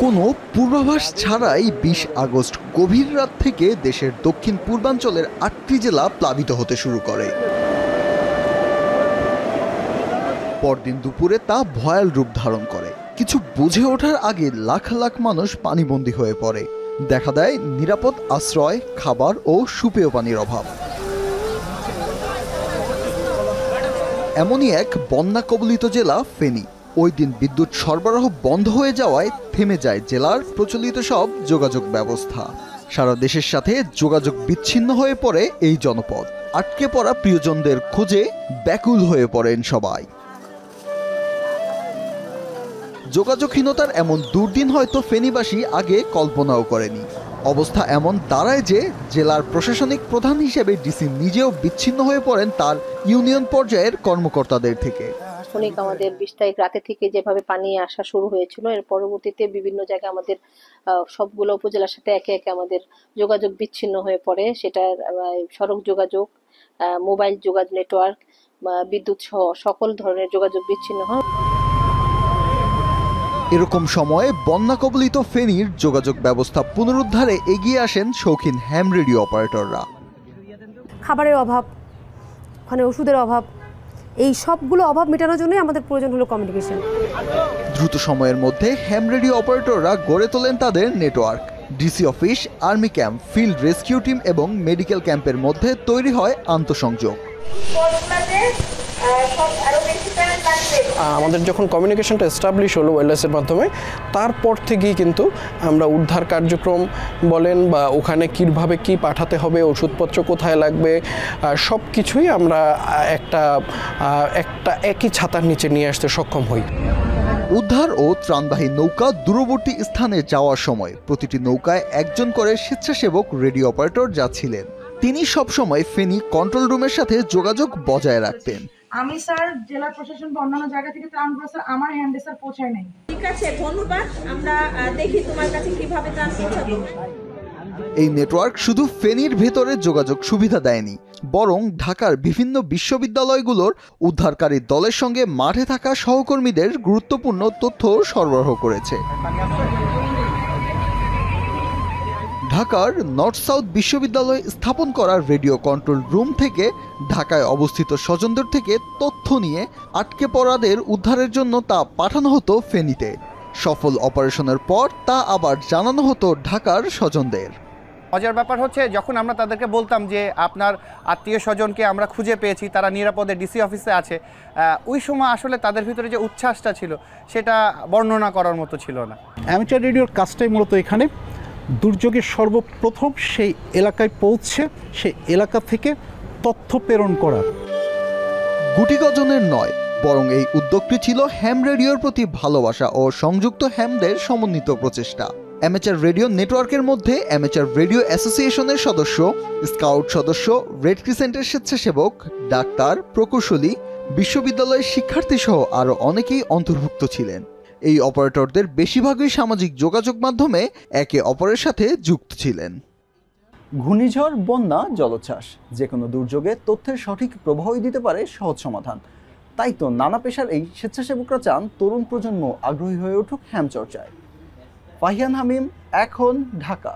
কোনো পূর্বাভাস ছাড়াই ২০ আগস্ট গভীর রাত থেকে দেশের দক্ষিণ পূর্বাঞ্চলের ৮টি জেলা প্লাবিত হতে শুরু করে। পরদিন দুপুরে তা ভয়াল রূপ ধারণ করে। কিছু বুঝে ওঠার আগে লাখ লাখ মানুষ পানিবন্দী হয়ে পড়ে। দেখা দেয় নিরাপদ আশ্রয়, খাবার ও সুপেয় পানির অভাব। এমনই এক বন্যা কবলিত জেলা ফেনী। ওই দিন বিদ্যুৎ সরবরাহ বন্ধ হয়ে যাওয়ায় থেমে যায় জেলার প্রচলিত সব যোগাযোগ ব্যবস্থা। সারা দেশের সাথে যোগাযোগ বিচ্ছিন্ন হয়ে পড়ে এই জনপদ। আটকে পড়া প্রিয়জনদের খোঁজে ব্যাকুল হয়ে পড়েন সবাই। যোগাযোগহীনতার এমন দুর্দিন হয়তো ফেনীবাসী আগে কল্পনাও করেনি। অবস্থা এমন দাঁড়ায় যে জেলার প্রশাসনিক প্রধান হিসেবে ডিসি নিজেও বিচ্ছিন্ন হয়ে পড়েন তার ইউনিয়ন পর্যায়ের কর্মকর্তাদের থেকে। আমাদের ২০ তারিখ রাতে থেকে যেভাবে পানি আসা শুরু হয়েছিল, এর পরবর্তীতে বিভিন্ন জায়গায় আমাদের সবগুলো উপজেলার সাথে একে একে আমাদের যোগাযোগ বিচ্ছিন্ন হয়ে পড়ে। সেটা সড়ক যোগাযোগ, মোবাইল যোগাযোগ নেটওয়ার্ক, বিদ্যুৎ সহ সকল ধরনের যোগাযোগ বিচ্ছিন্ন হয়। এরকম সময়ে বন্যা কবলিত ফেনীর যোগাযোগ ব্যবস্থা পুনরুদ্ধারে এগিয়ে আসেন শৌখিন হ্যাম রেডিও অপারেটররা। খাবারের অভাব, ওখানে ওষুধের অভাব, এই সবগুলো অভাব মেটানোর জন্যই আমাদের প্রয়োজন হলো কমিউনিকেশন। দ্রুত সময়ের মধ্যে হ্যাম রেডিও অপারেটররা গড়ে তোলেন তাদের network. DC office, army camp, field rescue team এবং মেডিকেল ক্যাম্পের মধ্যে তৈরি হয় আন্তঃসংযোগ। আমাদের যখন কমিউনিকেশনটা এস্টাবলিশ হলো ওয়্যারলেসের মাধ্যমে, তারপর থেকেই কিন্তু আমরা উদ্ধার কার্যক্রম বলেন বা ওখানে কীভাবে কি পাঠাতে হবে, ওষুধপত্র কোথায় লাগবে, সব কিছুই আমরা একটা একই ছাতার নিচে নিয়ে আসতে সক্ষম হই। উদ্ধার ও ত্রাণবাহী নৌকা দূরবর্তী স্থানে যাওয়ার সময় প্রতিটি নৌকায় একজন করে স্বেচ্ছাসেবক রেডিও অপারেটর যাচ্ছিলেন। তিনি সবসময় ফেনী কন্ট্রোল রুমের সাথে যোগাযোগ বজায় রাখতেন। আমি স্যার জেলা প্রশাসন বা অন্যান্য জায়গা থেকে ত্রাণ স্যার আমার হ্যান্ডে স্যার পৌঁছায় নাই। ঠিক আছে, ধন্যবাদ। আমরা দেখি তোমার কাছে কিভাবে ত্রাণ পৌঁছাবো। এই নেটওয়ার্ক শুধু ফেনীর ভেতরে যোগাযোগ সুবিধা দেয়নি, বরং ঢাকার বিভিন্ন বিশ্ববিদ্যালয়গুলোর উদ্ধারকারী দলের সঙ্গে মাঠে থাকা সহকর্মীদের গুরুত্বপূর্ণ তথ্য সরবরাহ করেছে। ঢাকার নর্থ সাউথ বিশ্ববিদ্যালয়ে স্থাপন করা রেডিও কন্ট্রোল রুম থেকে ঢাকায় অবস্থিত স্বজনদের থেকে তথ্য নিয়ে আটকে পড়াদের উদ্ধারের জন্য তা পাঠানো হতো ফেনীতে। সফল অপারেশনের পর তা আবার জানানো হতো ঢাকার স্বজনদের। মজার ব্যাপার হচ্ছে, যখন আমরা তাদেরকে বলতাম যে আপনার আত্মীয় স্বজনকে আমরা খুঁজে পেয়েছি, তারা নিরাপদে ডিসি অফিসে আছে, ওই সময় আসলে তাদের ভিতরে যে উচ্ছ্বাসটা ছিল সেটা বর্ণনা করার মতো ছিল না। অ্যামেচার রেডিওর কাজটাই মূলত এখানে দুর্যোগের সর্বপ্রথম সেই এলাকায় পৌঁছে সেই এলাকা থেকে তথ্য প্রেরণ করা। গুটি গজনের নয়, বরং এই উদ্যোগটি ছিল হ্যাম রেডিওর প্রতি ভালোবাসা ও সংযুক্ত হ্যামদের সমন্বিত প্রচেষ্টা। অ্যামেচার রেডিও নেটওয়ার্কের মধ্যে অ্যামেচার রেডিও অ্যাসোসিয়েশনের সদস্য, স্কাউট সদস্য, রেড ক্রিসেন্টের স্বেচ্ছাসেবক, ডাক্তার, প্রকৌশলী, বিশ্ববিদ্যালয়ের শিক্ষার্থী সহ আরও অনেকেই অন্তর্ভুক্ত ছিলেন। এই অপারেটরদের বেশিরভাগই সামাজিক যোগাযোগ মাধ্যমে একে অপরের সাথে যুক্ত ছিলেন। ঘূর্ণিঝড়, বন্যা, জলোচ্ছ্বাস, যে কোনো দুর্যোগে তথ্যের সঠিক প্রবাহই দিতে পারে সহজ সমাধান। তাই তো নানা পেশার এই স্বেচ্ছাসেবকরা চান তরুণ প্রজন্ম আগ্রহী হয়ে উঠুক হ্যাম চর্চায়। ফাহিয়ান হামিম, এখন, ঢাকা।